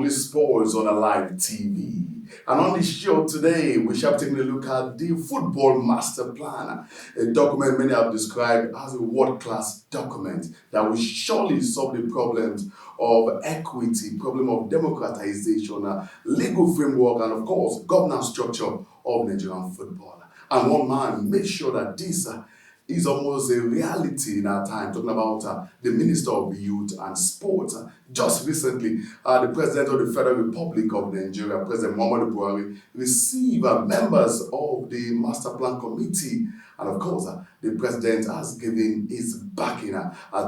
Only Sports on Alive TV. And on the show today, we shall be taking a look at the Football Master Plan, a document many have described as a world-class document that will surely solve the problems of equity, problem of democratization, legal framework, and of course, governance structure of Nigerian football. And one man made sure that this is almost a reality in our time, talking about the Minister of Youth and Sport. Just recently, the President of the Federal Republic of Nigeria, President Muhammadu Buhari, received members of the Master Plan Committee. And of course, the President has given his backing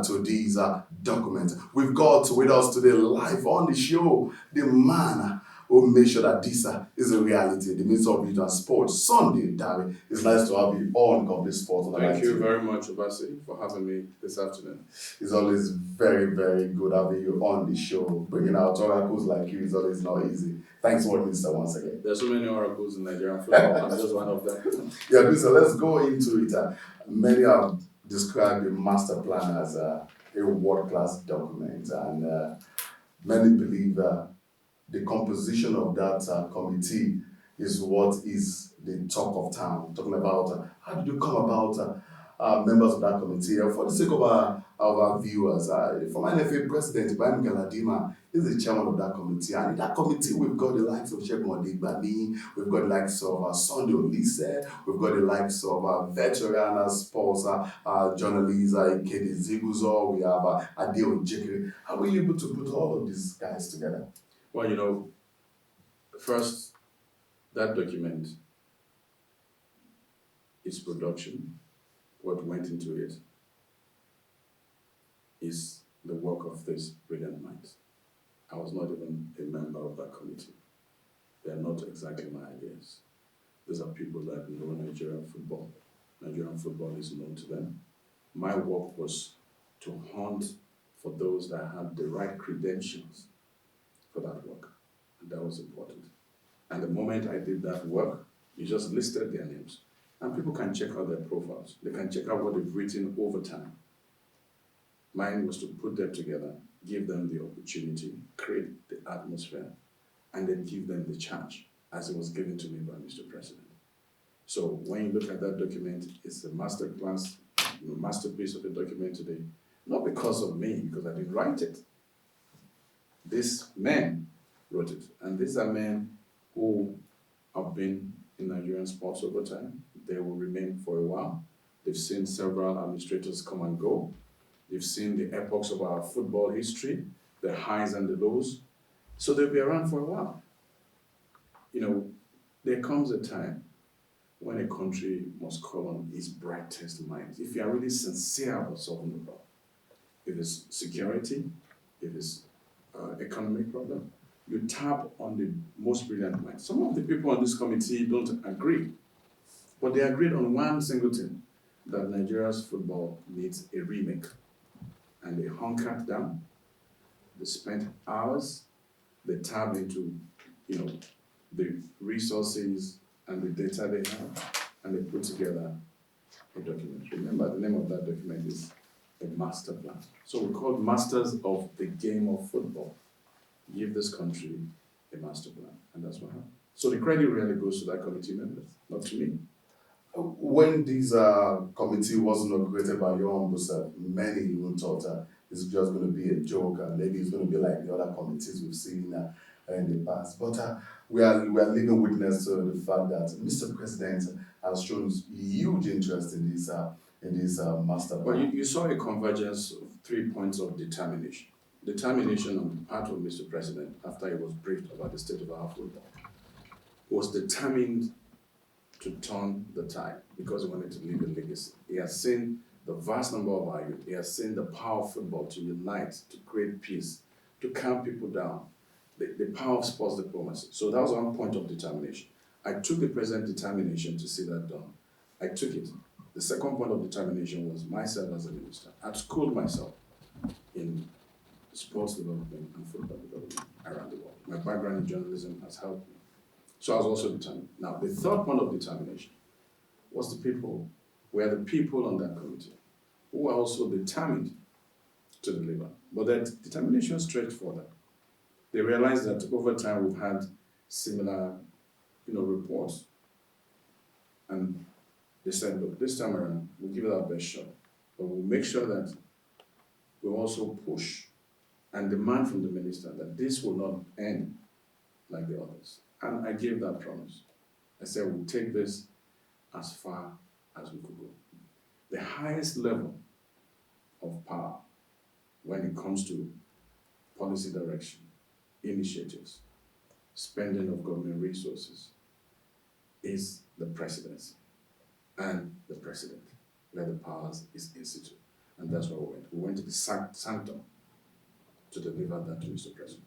to these documents. We've got with us today live on the show, the man who made sure that this is a reality, the Minister of Youth and Sport, Sunday Dare. It's nice to have you on Complete Sport. Thank you very much, Obasi, for having me this afternoon. It's always very, very good having you on the show. Bringing out oracles like you is always not easy. Thanks for Minister once again. There's so many oracles in Nigerian football. I'm just one of them. Yeah, so let's go into it. Many have described the master plan as a world-class document, and many believe the composition of that committee is what is the talk of town. Talking about how did you come about members of that committee? For the sake of our viewers, former NFA President Ibrahim Galadima is the chairman of that committee. And in that committee, we've got the likes of Segun Odegbami, we've got the likes of Sunday Olise, we've got the likes of veteran sports journalist Ikedi Ziguzo, we have Adeo Jekiri. How were you able to put all of these guys together? Well, first, that document, its production, what went into it, is the work of these brilliant minds. I was not even a member of that committee. They are not exactly my ideas. These are people that know Nigerian football. Nigerian football is known to them. My work was to hunt for those that had the right credentials for that work, and that was important. And the moment I did that work, you just listed their names, and people can check out their profiles. They can check out what they've written over time. Mine was to put them together, give them the opportunity, create the atmosphere, and then give them the charge, as it was given to me by Mr. President. So when you look at that document, it's a masterpiece of a document today, not because of me, because I didn't write it. These men wrote it, and these are men who have been in Nigerian sports over time. They will remain for a while. They've seen several administrators come and go. They've seen the epochs of our football history, the highs and the lows. So they'll be around for a while. There comes a time when a country must call on its brightest minds. If you are really sincere about solving the problem, if it's security, if it's economic problem, you tap on the most brilliant minds. Some of the people on this committee don't agree, but they agreed on one single thing, that Nigeria's football needs a remake. And they hunkered down, they spent hours, they tapped into the resources and the data they have, and they put together a document. Remember, the name of that document is a master plan. So we're called masters of the game of football. Give this country a master plan, and that's what happened. So the credit really goes to that committee members, not to me. When this committee was inaugurated by your own self, many even thought it's just going to be a joke, and maybe it's going to be like the other committees we've seen in the past. But we are living witness to the fact that Mr. President has shown huge interest in this master plan. Well, you saw a convergence of 3 points of determination. Determination on the part of Mr. President, after he was briefed about the state of our football, was determined to turn the tide because he wanted to leave a legacy. He has seen the vast number of our youth. He has seen the power of football to unite, to create peace, to calm people down, the power of sports diplomacy. So that was one point of determination. I took the president's determination to see that done. I took it. The second point of determination was myself as a minister. I've schooled myself in sports development and football development around the world. My background in journalism has helped me. So I was also determined. Now, the third point of determination was the people on that committee who were also determined to deliver. But that determination stretched further. They realized that over time we've had similar, reports, and they said, look, this time around we'll give it our best shot, but we'll make sure that we also push and demand from the minister that this will not end like the others. And I gave that promise. I said we'll take this as far as we could go. The highest level of power when it comes to policy direction, initiatives, spending of government resources is the presidency and the president, where the powers is instituted. And that's where we went. We went to the sanctum to deliver that to Mr. President.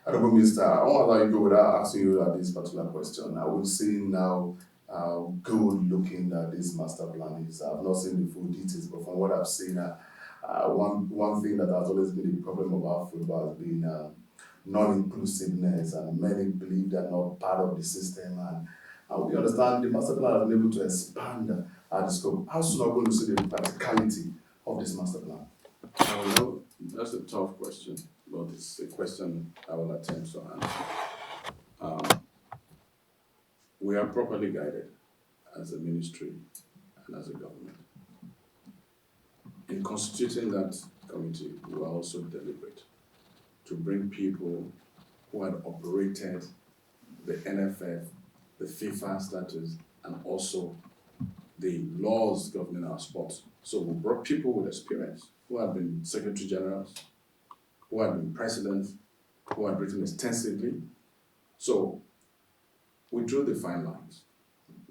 Honorable Minister, I won't allow you to go without asking you this particular question. I would say now good looking that this master plan is. I've not seen the full details, but from what I've seen, one thing that has always been the problem about football has been non-inclusiveness, and many believe they're not part of the system. And we understand the master plan has been able to expand the scope. How soon are we going to see the practicality of this master plan? Well, that's a tough question, but it's a question I will attempt to answer. We are properly guided as a ministry and as a government. In constituting that committee, we were also deliberate to bring people who had operated the NFF, the FIFA status, and also the laws governing our sports. So we brought people with experience who had been secretary generals, who had been presidents, who had written extensively. So we drew the fine lines.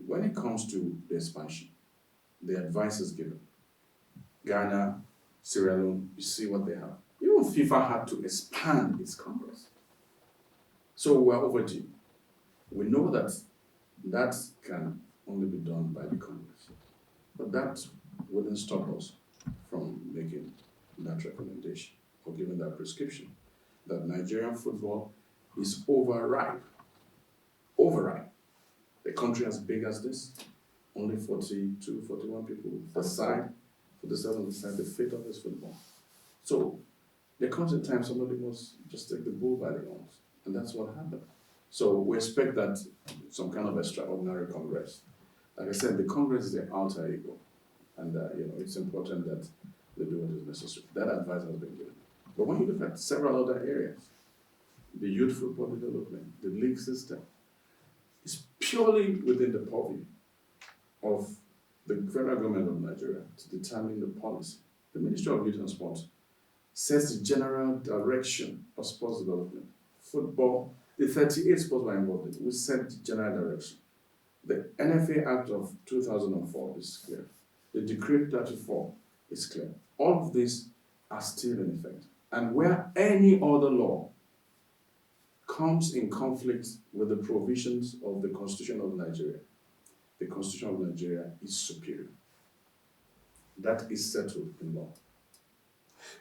When it comes to the expansion, the advice is given. Ghana, Sierra Leone, you see what they have. Even FIFA had to expand its Congress. So we're overdue. We know that that can only be done by the Congress. But that wouldn't stop us from making that recommendation or giving that prescription that Nigerian football is overripe. Overripe. A country as big as this, only 42, 41 people decide, 47 decide the fate of this football. So there comes a time somebody must just take the bull by the horns, and that's what happened. So we expect that some kind of extraordinary Congress. Like I said, the Congress is the alter ego, and it's important that they do what is necessary. That advice has been given. But when you look at several other areas, the youth football development, the league system, it's purely within the purview of the federal government of Nigeria to determine the policy. The Ministry of Youth and Sports sets the general direction of sports development. Football, the 38 sports were involved in, we set the general direction. The NFA Act of 2004 is clear. The Decree 34 is clear. All of these are still in effect. And where any other law comes in conflict with the provisions of the Constitution of Nigeria, the Constitution of Nigeria is superior. That is settled in law.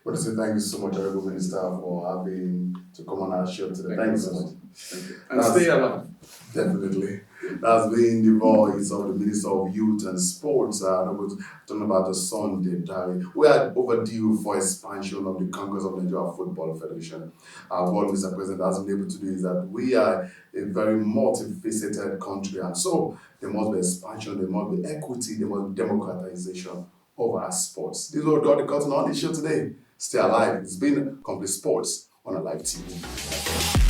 Well, say thank you so much, Honorable Minister, for having to come on our show today. Thank you so much. Thank you. And stay alive. Definitely. That's been the voice of the Minister of Youth and Sports. I was talking about the Sunday diary. We are overdue for expansion of the Congress of Nigeria Football Federation. What Mr. President has been able to do is that we are a very multifaceted country, and so there must be expansion, there must be equity, there must be democratization of our sports. This is what got the curtain on the show today. Stay alive. It's been Complete Sports on Alive TV.